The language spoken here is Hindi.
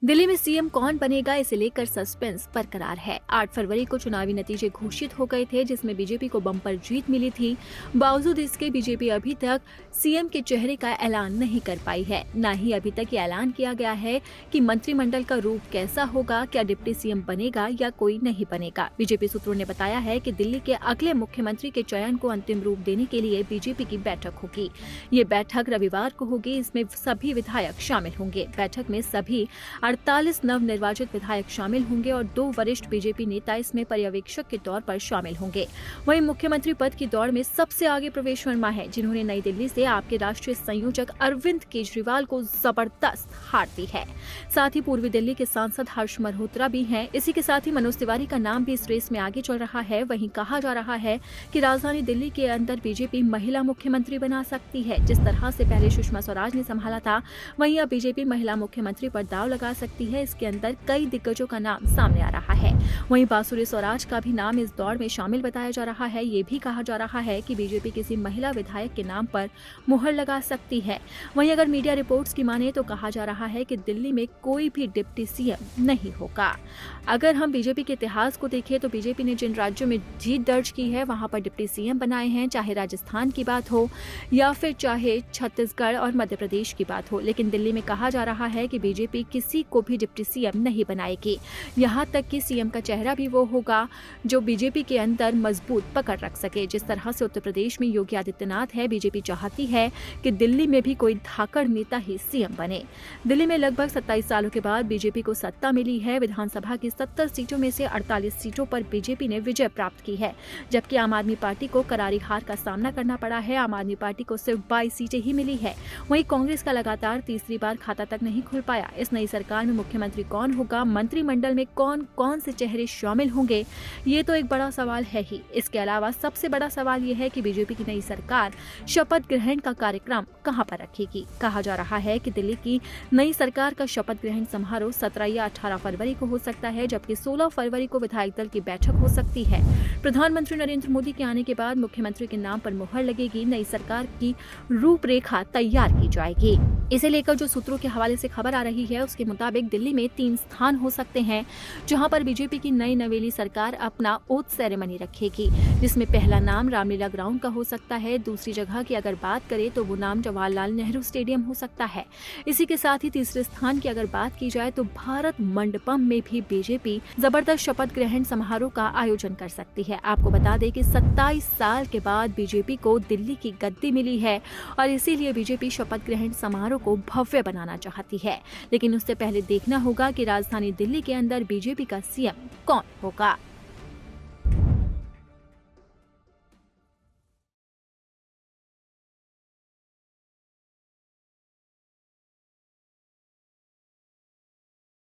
दिल्ली में सीएम कौन बनेगा, इसे लेकर सस्पेंस बरकरार है। 8 फरवरी को चुनावी नतीजे घोषित हो गए थे, जिसमें बीजेपी को बम्पर जीत मिली थी। बावजूद इसके बीजेपी अभी तक सीएम के चेहरे का ऐलान नहीं कर पाई है। न ही अभी तक ये ऐलान किया गया है कि मंत्रिमंडल का रूप कैसा होगा, क्या डिप्टी सीएम बनेगा या कोई नहीं बनेगा। बीजेपी सूत्रों ने बताया है कि दिल्ली के अगले मुख्यमंत्री के चयन को अंतिम रूप देने के लिए बीजेपी की बैठक होगी। ये बैठक रविवार को होगी। इसमें सभी विधायक शामिल होंगे। बैठक में सभी 48 नवनिर्वाचित विधायक शामिल होंगे और 2 वरिष्ठ बीजेपी नेता इसमें पर्यवेक्षक के तौर पर शामिल होंगे। वहीं मुख्यमंत्री पद की दौड़ में सबसे आगे प्रवेश वर्मा है, जिन्होंने नई दिल्ली से आपके राष्ट्रीय संयोजक अरविंद केजरीवाल को जबरदस्त हार दी है। साथ ही पूर्वी दिल्ली के सांसद हर्ष मल्होत्रा भी हैं। इसी के साथ ही मनोज तिवारी का नाम भी इस रेस में आगे चल रहा है। वहीं कहा जा रहा है कि राजधानी दिल्ली के अंदर बीजेपी महिला मुख्यमंत्री बना सकती है। जिस तरह से पहले सुषमा स्वराज ने संभाला था, वहीं अब बीजेपी महिला मुख्यमंत्री पर दांव लगा सकती है। इसके अंदर कई दिग्गजों का नाम सामने आ रहा है। वहीं बांसुरी स्वराज का भी नाम इस दौड़ में शामिल बताया जा रहा है। ये भी कहा जा रहा है कि बीजेपी किसी महिला विधायक के नाम पर मुहर लगा सकती है। वहीं अगर मीडिया रिपोर्ट्स की माने तो कहा जा रहा है कि दिल्ली में कोई भी डिप्टी सीएम नहीं होगा। अगर हम बीजेपी के इतिहास को देखें तो बीजेपी ने जिन राज्यों में जीत दर्ज की है, वहां पर डिप्टी सीएम बनाए हैं, चाहे राजस्थान की बात हो या फिर चाहे छत्तीसगढ़ और मध्य प्रदेश की बात हो। लेकिन दिल्ली में कहा जा रहा है कि बीजेपी किसी को भी डिप्टी सीएम नहीं बनाएगी। यहां तक कि सीएम का चेहरा भी वो होगा जो बीजेपी के अंदर मजबूत पकड़ रख सके। जिस तरह से उत्तर प्रदेश में योगी आदित्यनाथ है, बीजेपी चाहती है कि दिल्ली में भी कोई धाकड़ नेता ही सीएम बने। दिल्ली में लगभग 27 सालों के बाद बीजेपी को सत्ता मिली है। विधानसभा की 70 सीटों में से 48 सीटों पर बीजेपी ने विजय प्राप्त की है, जबकि आम आदमी पार्टी को करारी हार का सामना करना पड़ा है। आम आदमी पार्टी को सिर्फ 22 सीटें ही मिली है। वहीं कांग्रेस का लगातार तीसरी बार खाता तक नहीं खुल पाया। इस नई सरकार में मुख्यमंत्री कौन होगा, मंत्रिमंडल में कौन कौन से चेहरे शामिल होंगे, ये तो एक बड़ा सवाल है ही। इसके अलावा सबसे बड़ा सवाल ये है कि बीजेपी की नई सरकार शपथ ग्रहण का कार्यक्रम कहां पर रखेगी। कहा जा रहा है कि दिल्ली की नई सरकार का शपथ ग्रहण समारोह 17 या 18 फरवरी को हो सकता है, जबकि 16 फरवरी को विधायक दल की बैठक हो सकती है। प्रधानमंत्री नरेंद्र मोदी के आने के बाद मुख्यमंत्री के नाम पर मुहर लगेगी। नई सरकार की रूपरेखा तैयार की जाएगी। इसे लेकर जो सूत्रों के हवाले से खबर आ रही है, उसके मुताबिक दिल्ली में 3 स्थान हो सकते हैं जहां पर बीजेपी की नई नवेली सरकार अपना ओथ सेरेमनी रखेगी, जिसमें पहला नाम रामलीला ग्राउंड का हो सकता है। दूसरी जगह की अगर बात करें तो वो नाम जवाहरलाल नेहरू स्टेडियम हो सकता है। इसी के साथ ही तीसरे स्थान की अगर बात की जाए तो भारत मंडपम में भी बीजेपी जबरदस्त शपथ ग्रहण समारोह का आयोजन कर सकती है। आपको बता दें कि 27 साल के बाद बीजेपी को दिल्ली की गद्दी मिली है और इसीलिए बीजेपी शपथ ग्रहण समारोह को भव्य बनाना चाहती है। लेकिन उससे पहले देखना होगा कि राजधानी दिल्ली के अंदर बीजेपी का सीएम कौन होगा।